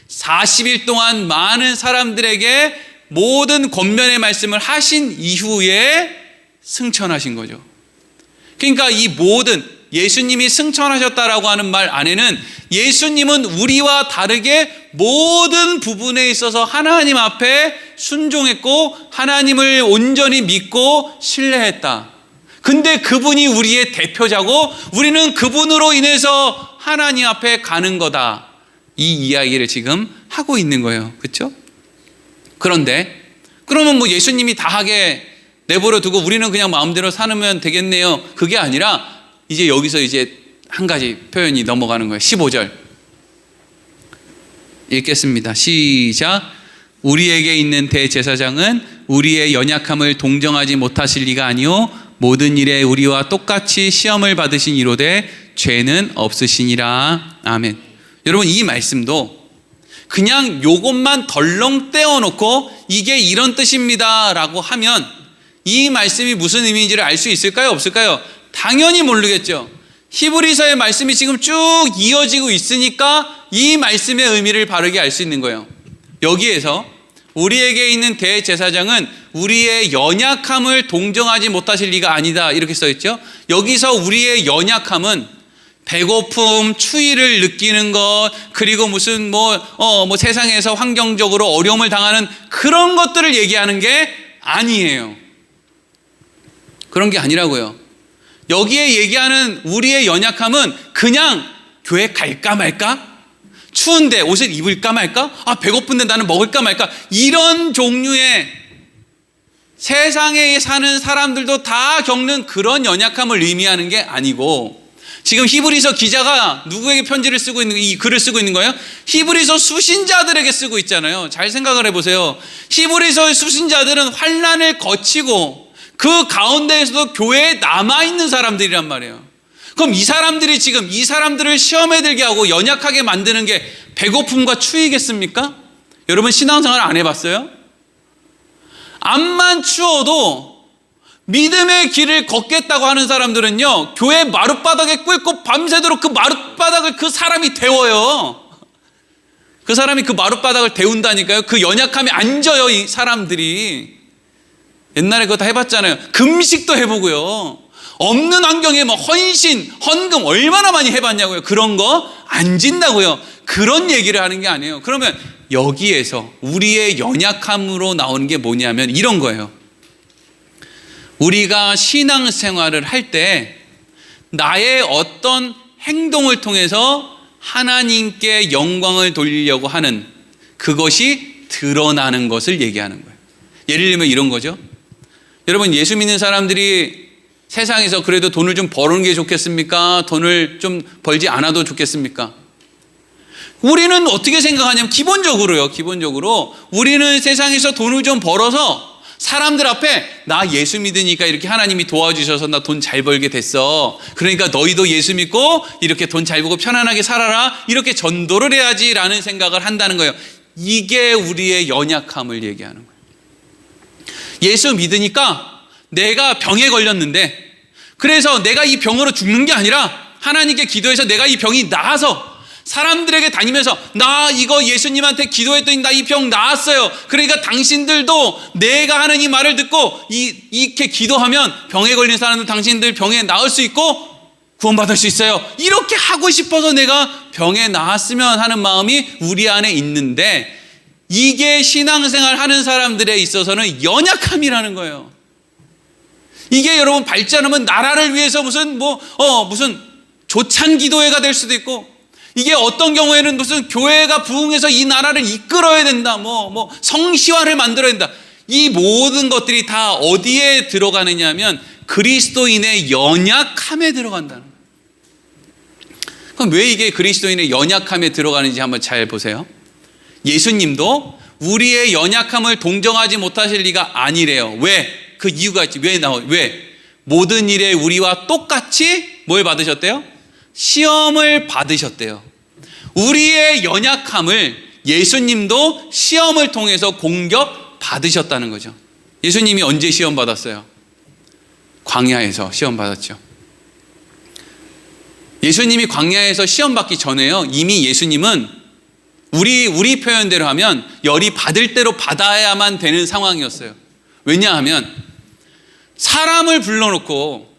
40일 동안 많은 사람들에게 모든 권면의 말씀을 하신 이후에 승천하신 거죠. 그러니까 이 모든 예수님이 승천하셨다라고 하는 말 안에는 예수님은 우리와 다르게 모든 부분에 있어서 하나님 앞에 순종했고 하나님을 온전히 믿고 신뢰했다. 근데 그분이 우리의 대표자고 우리는 그분으로 인해서 하나님 앞에 가는 거다. 이 이야기를 지금 하고 있는 거예요. 그렇죠? 그런데 그러면 뭐 예수님이 다 하게 내버려 두고 우리는 그냥 마음대로 살면 되겠네요. 그게 아니라 이제 여기서 이제 한 가지 표현이 넘어가는 거예요. 15절 읽겠습니다. 시작. 우리에게 있는 대제사장은 우리의 연약함을 동정하지 못하실 리가 아니요 모든 일에 우리와 똑같이 시험을 받으신 이로되 죄는 없으시니라. 아멘. 여러분 이 말씀도 그냥 요것만 덜렁 떼어놓고 이게 이런 뜻입니다 라고 하면 이 말씀이 무슨 의미인지를 알 수 있을까요? 없을까요? 당연히 모르겠죠. 히브리서의 말씀이 지금 쭉 이어지고 있으니까 이 말씀의 의미를 바르게 알 수 있는 거예요. 여기에서 우리에게 있는 대제사장은 우리의 연약함을 동정하지 못하실 리가 아니다 이렇게 써있죠. 여기서 우리의 연약함은 배고픔, 추위를 느끼는 것, 그리고 무슨 세상에서 환경적으로 어려움을 당하는 그런 것들을 얘기하는 게 아니에요. 그런 게 아니라고요. 여기에 얘기하는 우리의 연약함은 그냥 교회 갈까 말까? 추운데 옷을 입을까 말까? 배고픈데 나는 먹을까 말까? 이런 종류의 세상에 사는 사람들도 다 겪는 그런 연약함을 의미하는 게 아니고 지금 히브리서 기자가 누구에게 편지를 쓰고 있는 이 글을 쓰고 있는 거예요? 히브리서 수신자들에게 쓰고 있잖아요. 잘 생각을 해보세요. 히브리서의 수신자들은 환난을 거치고 그 가운데에서도 교회에 남아있는 사람들이란 말이에요. 그럼 이 사람들이 지금 이 사람들을 시험에 들게 하고 연약하게 만드는 게 배고픔과 추위겠습니까? 여러분 신앙생활 안 해봤어요? 암만 추워도 믿음의 길을 걷겠다고 하는 사람들은요 교회 마룻바닥에 꿇고 밤새도록 그 마룻바닥을 그 사람이 데워요. 그 사람이 그 마룻바닥을 데운다니까요. 그 연약함에 앉아요 이 사람들이. 옛날에 그거 다 해봤잖아요. 금식도 해보고요. 없는 환경에 헌신, 헌금 얼마나 많이 해봤냐고요. 그런 거 안 진다고요. 그런 얘기를 하는 게 아니에요. 그러면 여기에서 우리의 연약함으로 나오는 게 뭐냐면 이런 거예요. 우리가 신앙생활을 할 때 나의 어떤 행동을 통해서 하나님께 영광을 돌리려고 하는 그것이 드러나는 것을 얘기하는 거예요. 예를 들면 이런 거죠. 여러분 예수 믿는 사람들이 세상에서 그래도 돈을 좀 버는 게 좋겠습니까? 돈을 좀 벌지 않아도 좋겠습니까? 우리는 어떻게 생각하냐면 기본적으로 우리는 세상에서 돈을 좀 벌어서 사람들 앞에 나 예수 믿으니까 이렇게 하나님이 도와주셔서 나 돈 잘 벌게 됐어. 그러니까 너희도 예수 믿고 이렇게 돈 잘 벌고 편안하게 살아라. 이렇게 전도를 해야지라는 생각을 한다는 거예요. 이게 우리의 연약함을 얘기하는 거예요. 예수 믿으니까 내가 병에 걸렸는데 그래서 내가 이 병으로 죽는 게 아니라 하나님께 기도해서 내가 이 병이 나아서 사람들에게 다니면서 나 이거 예수님한테 기도했더니 나 이 병 나았어요. 그러니까 당신들도 내가 하는 이 말을 듣고 이렇게 기도하면 병에 걸린 사람들 당신들 병에 나을 수 있고 구원받을 수 있어요. 이렇게 하고 싶어서 내가 병에 나았으면 하는 마음이 우리 안에 있는데 이게 신앙생활 하는 사람들에 있어서는 연약함이라는 거예요. 이게 여러분 발전하면 나라를 위해서 무슨 조찬 기도회가 될 수도 있고 이게 어떤 경우에는 무슨 교회가 부흥해서 이 나라를 이끌어야 된다. 성시화를 만들어야 된다. 이 모든 것들이 다 어디에 들어가느냐 하면 그리스도인의 연약함에 들어간다는 거예요. 그럼 왜 이게 그리스도인의 연약함에 들어가는지 한번 잘 보세요. 예수님도 우리의 연약함을 동정하지 못하실 리가 아니래요. 왜? 그 이유가 있지. 왜? 모든 일에 우리와 똑같이 뭘 받으셨대요? 시험을 받으셨대요. 우리의 연약함을 예수님도 시험을 통해서 공격 받으셨다는 거죠. 예수님이 언제 시험 받았어요? 광야에서 시험 받았죠. 예수님이 광야에서 시험 받기 전에요, 이미 예수님은 우리 표현대로 하면 열이 받을 대로 받아야만 되는 상황이었어요. 왜냐하면 사람을 불러놓고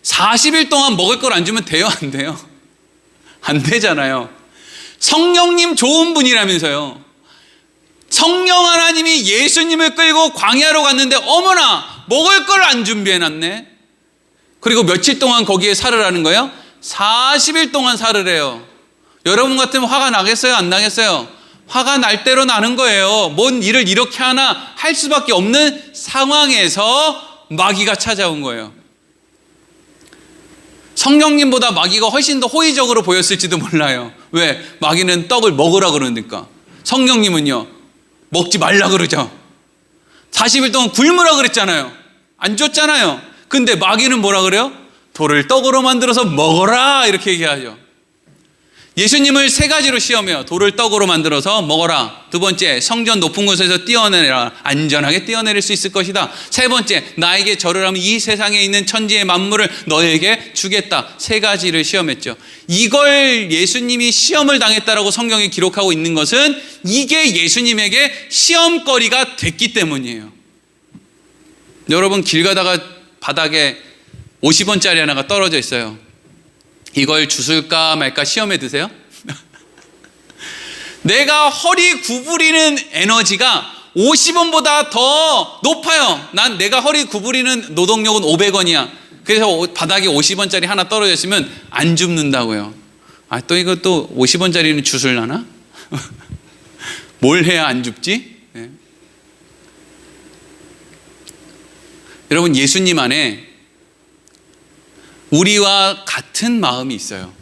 40일 동안 먹을 걸 안 주면 돼요, 안 돼요? 안 되잖아요. 성령님 좋은 분이라면서요. 성령 하나님이 예수님을 끌고 광야로 갔는데 어머나 먹을 걸 안 준비해놨네. 그리고 며칠 동안 거기에 살으라는 거예요? 40일 동안 살으래요. 여러분 같으면 화가 나겠어요? 안 나겠어요? 화가 날 대로 나는 거예요. 뭔 일을 이렇게 하나 할 수밖에 없는 상황에서 마귀가 찾아온 거예요. 성령님보다 마귀가 훨씬 더 호의적으로 보였을지도 몰라요. 왜? 마귀는 떡을 먹으라 그러니까. 성령님은요, 먹지 말라 그러죠. 40일 동안 굶으라 그랬잖아요. 안 줬잖아요. 근데 마귀는 뭐라 그래요? 돌을 떡으로 만들어서 먹어라 이렇게 얘기하죠. 예수님을 세 가지로 시험해요. 돌을 떡으로 만들어서 먹어라. 두 번째, 성전 높은 곳에서 뛰어내라. 안전하게 뛰어내릴 수 있을 것이다. 세 번째, 나에게 절을 하면 이 세상에 있는 천지의 만물을 너에게 주겠다. 세 가지를 시험했죠. 이걸 예수님이 시험을 당했다라고 성경에 기록하고 있는 것은 이게 예수님에게 시험거리가 됐기 때문이에요. 여러분, 길 가다가 바닥에 50원짜리 하나가 떨어져 있어요. 이걸 주술까 말까 시험에 드세요? 내가 허리 구부리는 에너지가 50원보다 더 높아요. 난 내가 허리 구부리는 노동력은 500원이야. 그래서 바닥에 50원짜리 하나 떨어져 있으면 안 줍는다고요. 아, 또 이거 또 50원짜리는 주술라나? 뭘 해야 안 줍지? 네. 여러분, 예수님 안에 우리와 같은 마음이 있어요.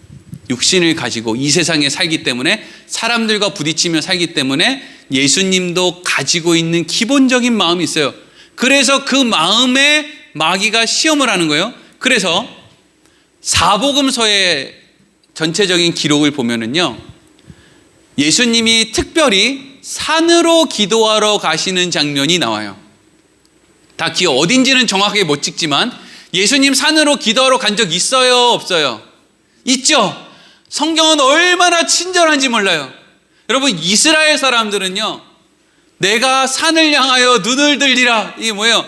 육신을 가지고 이 세상에 살기 때문에, 사람들과 부딪히며 살기 때문에 예수님도 가지고 있는 기본적인 마음이 있어요. 그래서 그 마음에 마귀가 시험을 하는 거예요. 그래서 사복음서의 전체적인 기록을 보면은요, 예수님이 특별히 산으로 기도하러 가시는 장면이 나와요. 다 기억 어딘지는 정확하게 못 찍지만 예수님 산으로 기도하러 간 적 있어요, 없어요? 있죠. 성경은 얼마나 친절한지 몰라요. 여러분, 이스라엘 사람들은요, 내가 산을 향하여 눈을 들리라, 이게 뭐예요?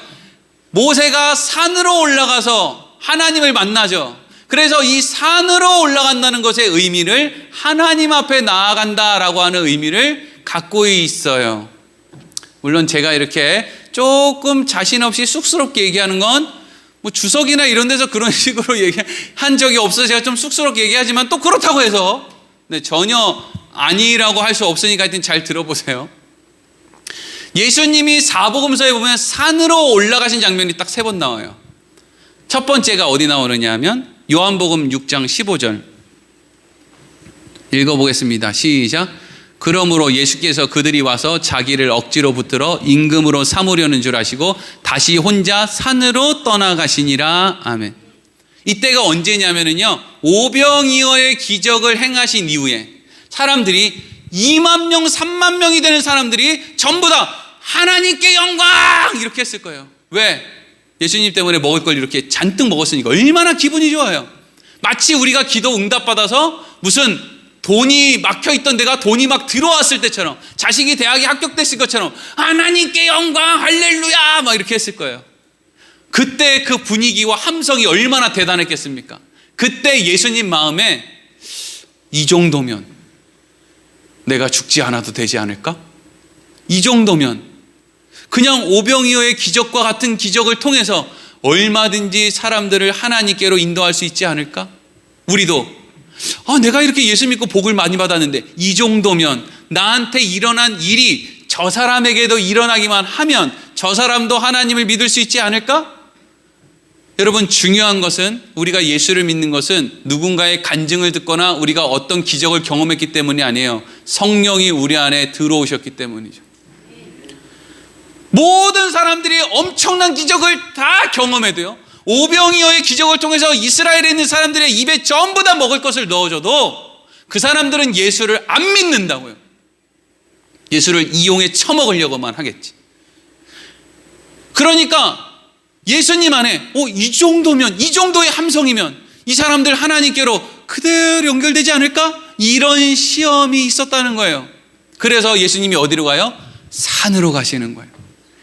모세가 산으로 올라가서 하나님을 만나죠. 그래서 이 산으로 올라간다는 것의 의미를 하나님 앞에 나아간다라고 하는 의미를 갖고 있어요. 물론 제가 이렇게 조금 자신 없이 쑥스럽게 얘기하는 건 뭐 주석이나 이런 데서 그런 식으로 얘기한 적이 없어서 제가 좀 쑥스럽게 얘기하지만, 또 그렇다고 해서 전혀 아니라고 할 수 없으니까 하여튼 잘 들어보세요. 예수님이 사복음서에 보면 산으로 올라가신 장면이 딱 3번 나와요. 첫 번째가 어디 나오느냐 하면 요한복음 6장 15절 읽어보겠습니다. 시작. 그러므로 예수께서 그들이 와서 자기를 억지로 붙들어 임금으로 삼으려는 줄 아시고 다시 혼자 산으로 떠나가시니라. 아멘. 이때가 언제냐면요, 오병이어의 기적을 행하신 이후에 사람들이 2만 명, 3만 명이 되는 사람들이 전부 다 하나님께 영광 이렇게 했을 거예요. 왜? 예수님 때문에 먹을 걸 이렇게 잔뜩 먹었으니까 얼마나 기분이 좋아요. 마치 우리가 기도 응답받아서 무슨 돈이 막혀있던 데가 돈이 막 들어왔을 때처럼, 자식이 대학에 합격됐을 것처럼 하나님께 영광 할렐루야 막 이렇게 했을 거예요. 그때 그 분위기와 함성이 얼마나 대단했겠습니까? 그때 예수님 마음에 이 정도면 내가 죽지 않아도 되지 않을까? 이 정도면 그냥 오병이어의 기적과 같은 기적을 통해서 얼마든지 사람들을 하나님께로 인도할 수 있지 않을까? 우리도 내가 이렇게 예수 믿고 복을 많이 받았는데 이 정도면 나한테 일어난 일이 저 사람에게도 일어나기만 하면 저 사람도 하나님을 믿을 수 있지 않을까? 여러분, 중요한 것은, 우리가 예수를 믿는 것은 누군가의 간증을 듣거나 우리가 어떤 기적을 경험했기 때문이 아니에요. 성령이 우리 안에 들어오셨기 때문이죠. 모든 사람들이 엄청난 기적을 다 경험해도요, 오병이어의 기적을 통해서 이스라엘에 있는 사람들의 입에 전부 다 먹을 것을 넣어줘도 그 사람들은 예수를 안 믿는다고요. 예수를 이용해 처먹으려고만 하겠지. 그러니까 예수님 안에 이 정도면, 이 정도의 함성이면 이 사람들 하나님께로 그대로 연결되지 않을까? 이런 시험이 있었다는 거예요. 그래서 예수님이 어디로 가요? 산으로 가시는 거예요.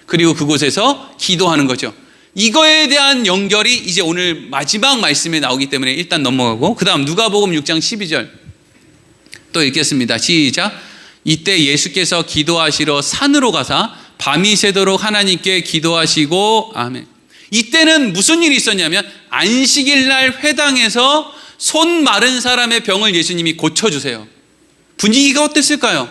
그리고 그곳에서 기도하는 거죠. 이거에 대한 연결이 이제 오늘 마지막 말씀에 나오기 때문에 일단 넘어가고, 그 다음 누가복음 6장 12절 또 읽겠습니다. 시작. 이때 예수께서 기도하시러 산으로 가사 밤이 새도록 하나님께 기도하시고, 아멘. 이때는 무슨 일이 있었냐면 안식일 날 회당에서 손 마른 사람의 병을 예수님이 고쳐주세요. 분위기가 어땠을까요?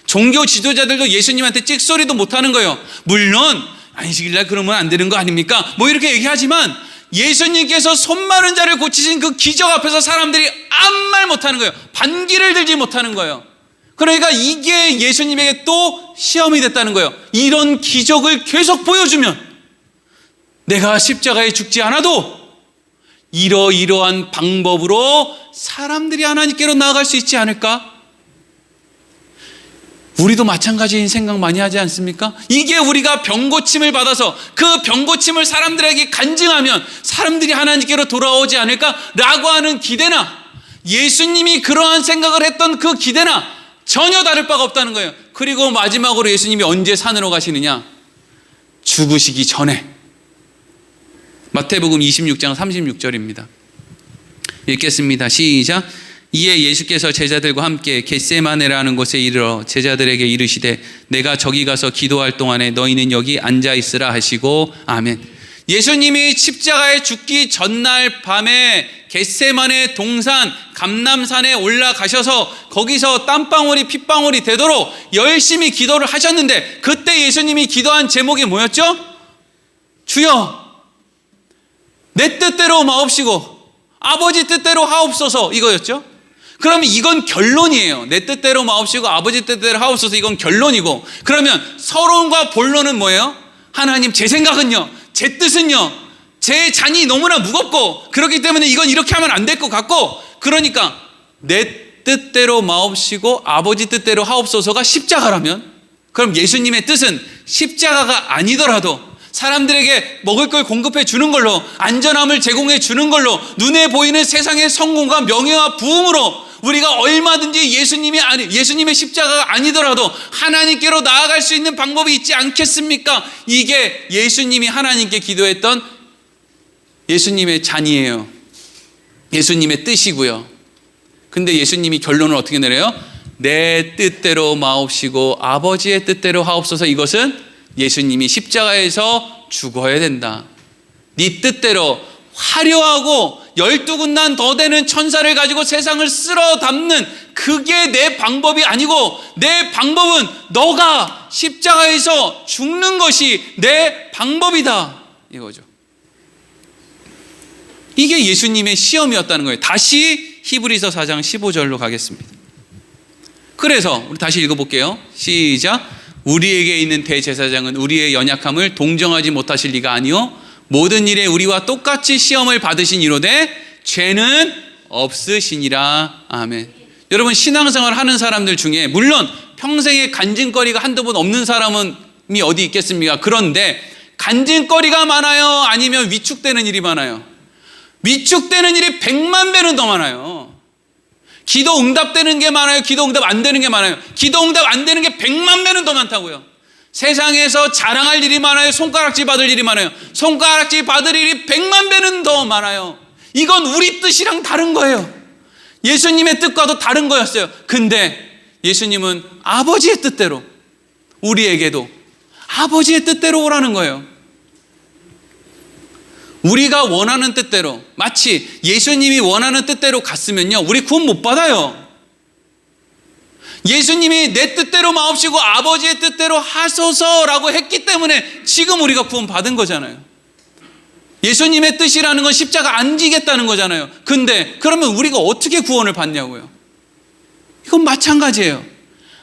종교 지도자들도 예수님한테 찍소리도 못하는 거예요. 물론 안식일 날 그러면 안 되는 거 아닙니까? 뭐 이렇게 얘기하지만 예수님께서 손 마른 자를 고치신 그 기적 앞에서 사람들이 아무 말 못하는 거예요. 반기를 들지 못하는 거예요. 그러니까 이게 예수님에게 또 시험이 됐다는 거예요. 이런 기적을 계속 보여주면 내가 십자가에 죽지 않아도 이러이러한 방법으로 사람들이 하나님께로 나아갈 수 있지 않을까? 우리도 마찬가지인 생각 많이 하지 않습니까? 이게 우리가 병고침을 받아서 그 병고침을 사람들에게 간증하면 사람들이 하나님께로 돌아오지 않을까라고 하는 기대나, 예수님이 그러한 생각을 했던 그 기대나 전혀 다를 바가 없다는 거예요. 그리고 마지막으로 예수님이 언제 산으로 가시느냐? 죽으시기 전에. 마태복음 26장 36절입니다. 읽겠습니다. 시작. 이에 예수께서 제자들과 함께 겟세마네라는 곳에 이르러 제자들에게 이르시되 내가 저기 가서 기도할 동안에 너희는 여기 앉아 있으라 하시고, 아멘. 예수님이 십자가에 죽기 전날 밤에 겟세마네 동산 감람산에 올라가셔서 거기서 땀방울이 핏방울이 되도록 열심히 기도를 하셨는데, 그때 예수님이 기도한 제목이 뭐였죠? 주여 내 뜻대로 마옵시고 아버지 뜻대로 하옵소서, 이거였죠. 그러면 이건 결론이에요. 내 뜻대로 마옵시고 아버지 뜻대로 하옵소서, 이건 결론이고, 그러면 서론과 본론은 뭐예요? 하나님, 제 생각은요, 제 뜻은요, 제 잔이 너무나 무겁고 그렇기 때문에 이건 이렇게 하면 안 될 것 같고, 그러니까 내 뜻대로 마옵시고 아버지 뜻대로 하옵소서가 십자가라면, 그럼 예수님의 뜻은 십자가가 아니더라도 사람들에게 먹을 걸 공급해 주는 걸로, 안전함을 제공해 주는 걸로, 눈에 보이는 세상의 성공과 명예와 부흥으로 우리가 얼마든지 예수님의 십자가가 아니더라도 하나님께로 나아갈 수 있는 방법이 있지 않겠습니까? 이게 예수님이 하나님께 기도했던 예수님의 잔이에요. 예수님의 뜻이고요. 근데 예수님이 결론을 어떻게 내려요? 내 뜻대로 마옵시고 아버지의 뜻대로 하옵소서. 이것은 예수님이 십자가에서 죽어야 된다. 네 뜻대로 화려하고 12군단 더 되는 천사를 가지고 세상을 쓸어 담는 그게 내 방법이 아니고, 내 방법은 너가 십자가에서 죽는 것이 내 방법이다, 이거죠. 이게 예수님의 시험이었다는 거예요. 다시 히브리서 4장 15절로 가겠습니다. 그래서 우리 다시 읽어볼게요. 시작. 우리에게 있는 대제사장은 우리의 연약함을 동정하지 못하실 리가 아니요 모든 일에 우리와 똑같이 시험을 받으신 이로되 죄는 없으시니라. 아멘. 여러분, 신앙생활 하는 사람들 중에 물론 평생에 간증거리가 한두 번 없는 사람이 어디 있겠습니까? 그런데 간증거리가 많아요? 아니면 위축되는 일이 많아요? 위축되는 일이 100만 배는 더 많아요. 기도 응답되는 게 많아요? 기도 응답 안 되는 게 많아요? 기도 응답 안 되는 게 100만 배는 더 많다고요. 세상에서 자랑할 일이 많아요? 손가락질 받을 일이 많아요? 손가락질 받을 일이 100만 배는 더 많아요. 이건 우리 뜻이랑 다른 거예요. 예수님의 뜻과도 다른 거였어요. 근데 예수님은 아버지의 뜻대로, 우리에게도 아버지의 뜻대로 오라는 거예요. 우리가 원하는 뜻대로, 마치 예수님이 원하는 뜻대로 갔으면요, 우리 구원 못 받아요. 예수님이 내 뜻대로 마옵시고 아버지의 뜻대로 하소서라고 했기 때문에 지금 우리가 구원 받은 거잖아요. 예수님의 뜻이라는 건 십자가 안 지겠다는 거잖아요. 근데 그러면 우리가 어떻게 구원을 받냐고요. 이건 마찬가지예요.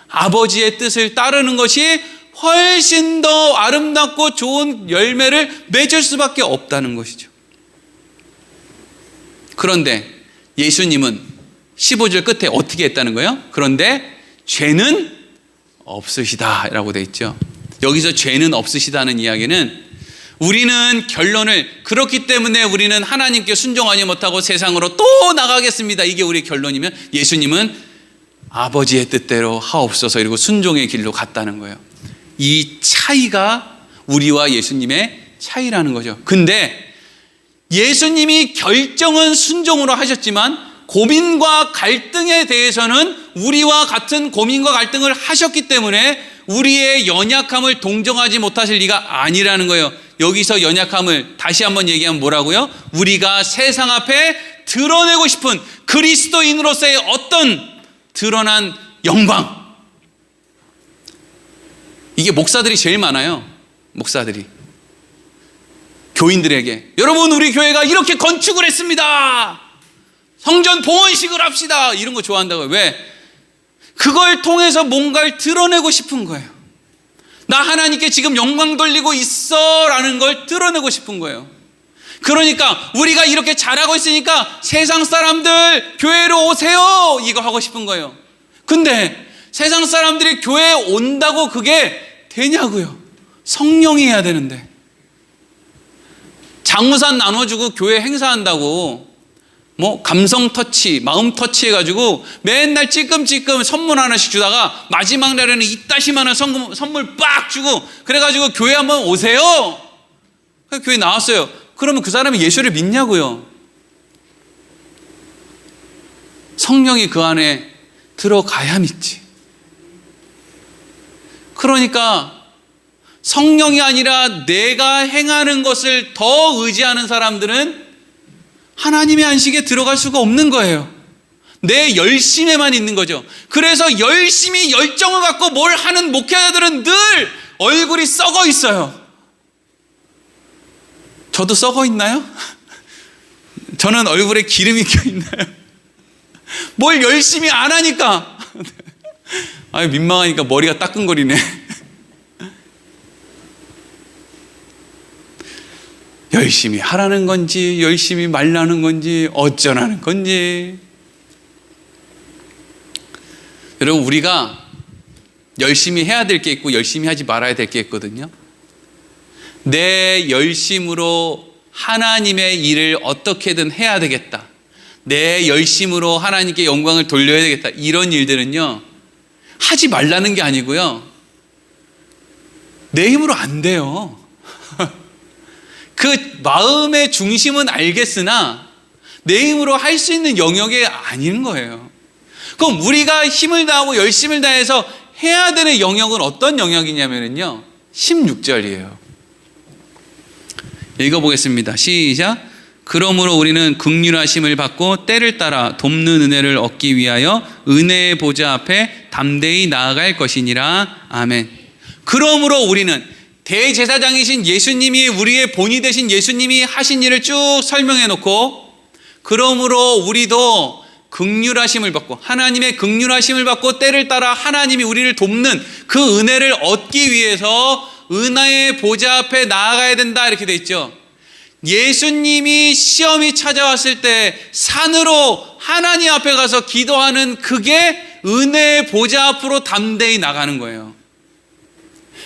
아버지의 뜻을 따르는 것이 훨씬 더 아름답고 좋은 열매를 맺을 수밖에 없다는 것이죠. 그런데 예수님은 15절 끝에 어떻게 했다는 거예요? 그런데 죄는 없으시다 라고 되어 있죠. 여기서 죄는 없으시다는 이야기는 우리는 결론을, 그렇기 때문에 우리는 하나님께 순종하지 못하고 세상으로 또 나가겠습니다, 이게 우리의 결론이면, 예수님은 아버지의 뜻대로 하옵소서 이러고 순종의 길로 갔다는 거예요. 이 차이가 우리와 예수님의 차이라는 거죠. 근데 예수님이 결정은 순종으로 하셨지만 고민과 갈등에 대해서는 우리와 같은 고민과 갈등을 하셨기 때문에 우리의 연약함을 동정하지 못하실 리가 아니라는 거예요. 여기서 연약함을 다시 한번 얘기하면 뭐라고요? 우리가 세상 앞에 드러내고 싶은 그리스도인으로서의 어떤 드러난 영광. 이게 목사들이 제일 많아요. 목사들이 교인들에게, 여러분 우리 교회가 이렇게 건축을 했습니다, 성전 봉헌식을 합시다, 이런 거 좋아한다고요. 왜? 그걸 통해서 뭔가를 드러내고 싶은 거예요. 나 하나님께 지금 영광 돌리고 있어 라는 걸 드러내고 싶은 거예요. 그러니까 우리가 이렇게 잘하고 있으니까 세상 사람들 교회로 오세요, 이거 하고 싶은 거예요. 근데 세상 사람들이 교회에 온다고 그게 되냐고요. 성령이 해야 되는데. 장우산 나눠주고 교회 행사한다고 뭐 감성 터치, 마음 터치 해가지고 맨날 찔끔찔끔 선물 하나씩 주다가 마지막 날에는 이따시만한 선물 빡 주고 그래가지고 교회 한번 오세요. 교회 나왔어요. 그러면 그 사람이 예수를 믿냐고요. 성령이 그 안에 들어가야 믿지. 그러니까 성령이 아니라 내가 행하는 것을 더 의지하는 사람들은 하나님의 안식에 들어갈 수가 없는 거예요. 내 열심에만 있는 거죠. 그래서 열심히 열정을 갖고 뭘 하는 목회자들은 늘 얼굴이 썩어 있어요. 저도 썩어 있나요? 저는 얼굴에 기름이 껴있나요? 뭘 열심히 안 하니까 민망하니까 머리가 따끔거리네. 열심히 하라는 건지 열심히 말라는 건지 어쩌라는 건지. 여러분 우리가 열심히 해야 될 게 있고 열심히 하지 말아야 될 게 있거든요. 내 열심으로 하나님의 일을 어떻게든 해야 되겠다, 내 열심으로 하나님께 영광을 돌려야 되겠다, 이런 일들은요 하지 말라는 게 아니고요, 내 힘으로 안 돼요. 그 마음의 중심은 알겠으나 내 힘으로 할 수 있는 영역이 아닌 거예요. 그럼 우리가 힘을 다하고 열심을 다해서 해야 되는 영역은 어떤 영역이냐면요 16절이에요 읽어보겠습니다. 시작. 그러므로 우리는 긍휼하심을 받고 때를 따라 돕는 은혜를 얻기 위하여 은혜의 보좌 앞에 담대히 나아갈 것이니라. 아멘. 그러므로 우리는, 대제사장이신 예수님이, 우리의 본이 되신 예수님이 하신 일을 쭉 설명해 놓고, 그러므로 우리도 긍휼하심을 받고, 하나님의 긍휼하심을 받고 때를 따라 하나님이 우리를 돕는 그 은혜를 얻기 위해서 은혜의 보좌 앞에 나아가야 된다, 이렇게 돼 있죠. 예수님이 시험이 찾아왔을 때 산으로 하나님 앞에 가서 기도하는, 그게 은혜의 보좌 앞으로 담대히 나가는 거예요.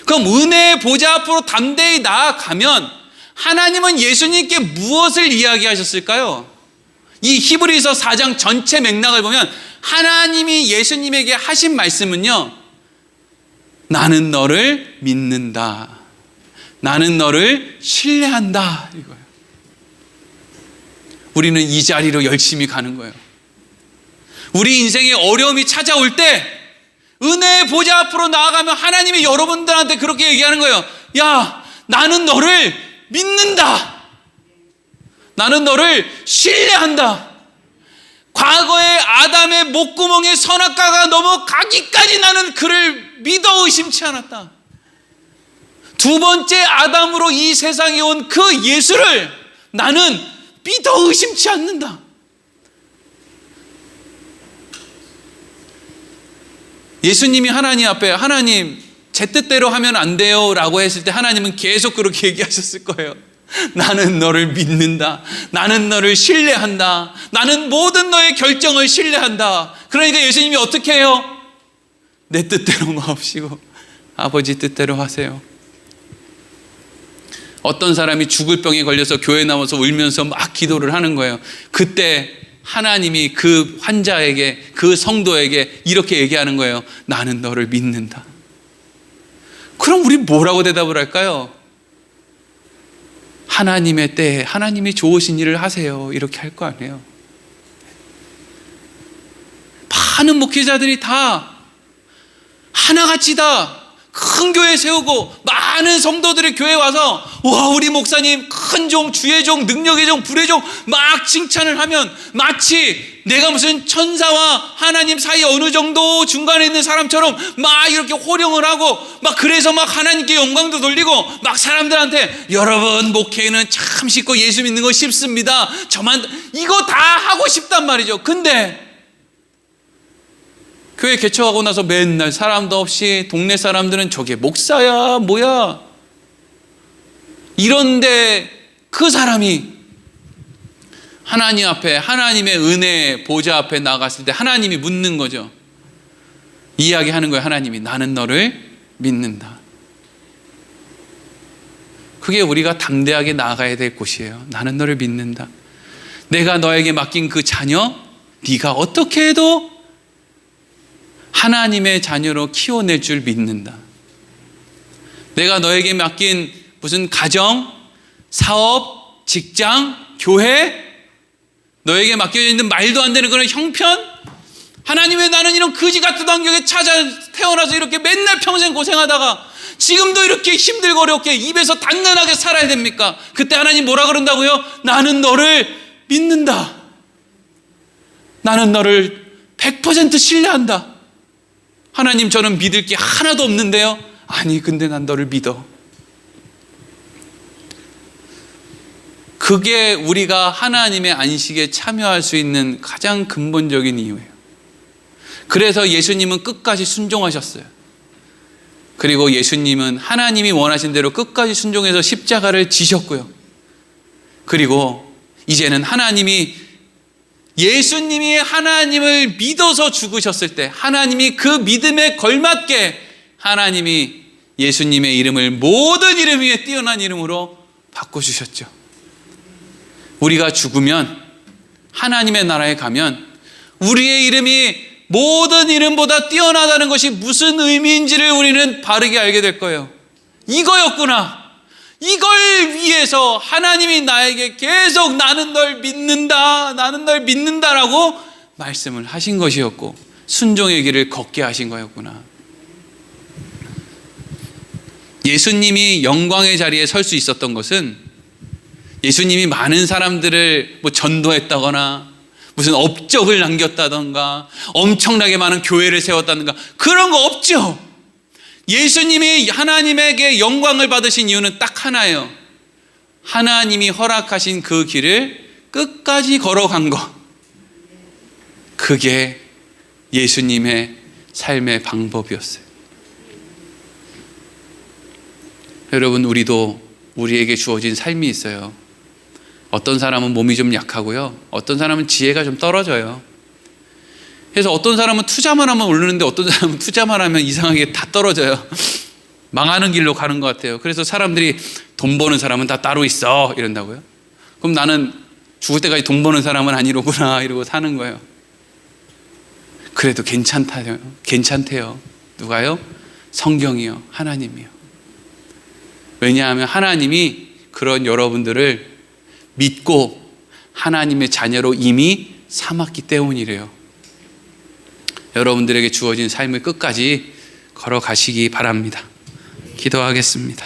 그럼 은혜의 보좌 앞으로 담대히 나아가면 하나님은 예수님께 무엇을 이야기하셨을까요? 이 히브리서 4장 전체 맥락을 보면 하나님이 예수님에게 하신 말씀은요, 나는 너를 믿는다, 나는 너를 신뢰한다, 이거예요. 우리는 이 자리로 열심히 가는 거예요. 우리 인생에 어려움이 찾아올 때 은혜의 보좌 앞으로 나아가면 하나님이 여러분들한테 그렇게 얘기하는 거예요. 야, 나는 너를 믿는다, 나는 너를 신뢰한다. 과거의 아담의 목구멍에 선악과가 넘어가기까지 나는 그를 믿어 의심치 않았다. 두 번째 아담으로 이 세상에 온 그 예수를 나는 믿어 의심치 않는다. 예수님이 하나님 앞에, 하나님 제 뜻대로 하면 안 돼요 라고 했을 때 하나님은 계속 그렇게 얘기하셨을 거예요. 나는 너를 믿는다, 나는 너를 신뢰한다, 나는 모든 너의 결정을 신뢰한다. 그러니까 예수님이 어떻게 해요? 내 뜻대로 마옵시고 아버지 뜻대로 하세요. 어떤 사람이 죽을 병에 걸려서 교회 나와서 울면서 막 기도를 하는 거예요. 그때 하나님이 그 환자에게, 그 성도에게 이렇게 얘기하는 거예요. 나는 너를 믿는다. 그럼 우리 뭐라고 대답을 할까요? 하나님의 때에 하나님이 좋으신 일을 하세요. 이렇게 할 거 아니에요. 많은 목회자들이 다 하나같이 다 큰 교회 세우고 많은 성도들이 교회에 와서 와, 우리 목사님 큰 종, 주의 종, 능력의 종, 불의 종 막 칭찬을 하면 마치 내가 무슨 천사와 하나님 사이 어느 정도 중간에 있는 사람처럼 막 이렇게 호령을 하고 막 그래서 막 하나님께 영광도 돌리고 막 사람들한테 여러분 목회는 참 쉽고 예수 믿는 거 쉽습니다. 저만 이거 다 하고 싶단 말이죠. 근데 교회 개척하고 나서 맨날 사람도 없이 동네 사람들은 저게 목사야 뭐야 이런데 그 사람이 하나님 앞에 하나님의 은혜 보좌 앞에 나갔을 때 하나님이 묻는 거죠. 이야기하는 거예요. 하나님이 나는 너를 믿는다. 그게 우리가 담대하게 나아가야 될 곳이에요. 나는 너를 믿는다. 내가 너에게 맡긴 그 자녀 네가 어떻게 해도 하나님의 자녀로 키워낼 줄 믿는다. 내가 너에게 맡긴 무슨 가정, 사업, 직장, 교회, 너에게 맡겨져 있는 말도 안 되는 그런 형편, 하나님 왜 나는 이런 거지 같은 환경에 찾아 태어나서 이렇게 맨날 평생 고생하다가 지금도 이렇게 힘들고 어렵게 입에서 단단하게 살아야 됩니까? 그때 하나님 뭐라 그런다고요? 나는 너를 믿는다. 나는 너를 100% 신뢰한다. 하나님 저는 믿을 게 하나도 없는데요. 아니 근데 난 너를 믿어. 그게 우리가 하나님의 안식에 참여할 수 있는 가장 근본적인 이유예요. 그래서 예수님은 끝까지 순종하셨어요. 그리고 예수님은 하나님이 원하신 대로 끝까지 순종해서 십자가를 지셨고요. 그리고 이제는 예수님이 하나님을 믿어서 죽으셨을 때 하나님이 그 믿음에 걸맞게 하나님이 예수님의 이름을 모든 이름 위에 뛰어난 이름으로 바꿔주셨죠. 우리가 죽으면 하나님의 나라에 가면 우리의 이름이 모든 이름보다 뛰어나다는 것이 무슨 의미인지를 우리는 바르게 알게 될 거예요. 이거였구나. 이걸 위해서 하나님이 나에게 계속 나는 널 믿는다, 나는 널 믿는다라고 말씀을 하신 것이었고 순종의 길을 걷게 하신 거였구나. 예수님이 영광의 자리에 설 수 있었던 것은 예수님이 많은 사람들을 전도했다거나 무슨 업적을 남겼다던가 엄청나게 많은 교회를 세웠다든가 그런 거 없죠. 예수님이 하나님에게 영광을 받으신 이유는 딱 하나예요. 하나님이 허락하신 그 길을 끝까지 걸어간 것. 그게 예수님의 삶의 방법이었어요. 여러분, 우리에게 주어진 삶이 있어요. 어떤 사람은 몸이 좀 약하고요. 어떤 사람은 지혜가 좀 떨어져요. 그래서 어떤 사람은 투자만 하면 오르는데 어떤 사람은 투자만 하면 이상하게 다 떨어져요. 망하는 길로 가는 것 같아요. 그래서 사람들이 돈 버는 사람은 다 따로 있어 이런다고요. 그럼 나는 죽을 때까지 돈 버는 사람은 아니로구나 이러고 사는 거예요. 그래도 괜찮대요. 누가요? 성경이요. 하나님이요. 왜냐하면 하나님이 그런 여러분들을 믿고 하나님의 자녀로 이미 삼았기 때문이래요. 여러분들에게 주어진 삶을 끝까지 걸어가시기 바랍니다. 기도하겠습니다.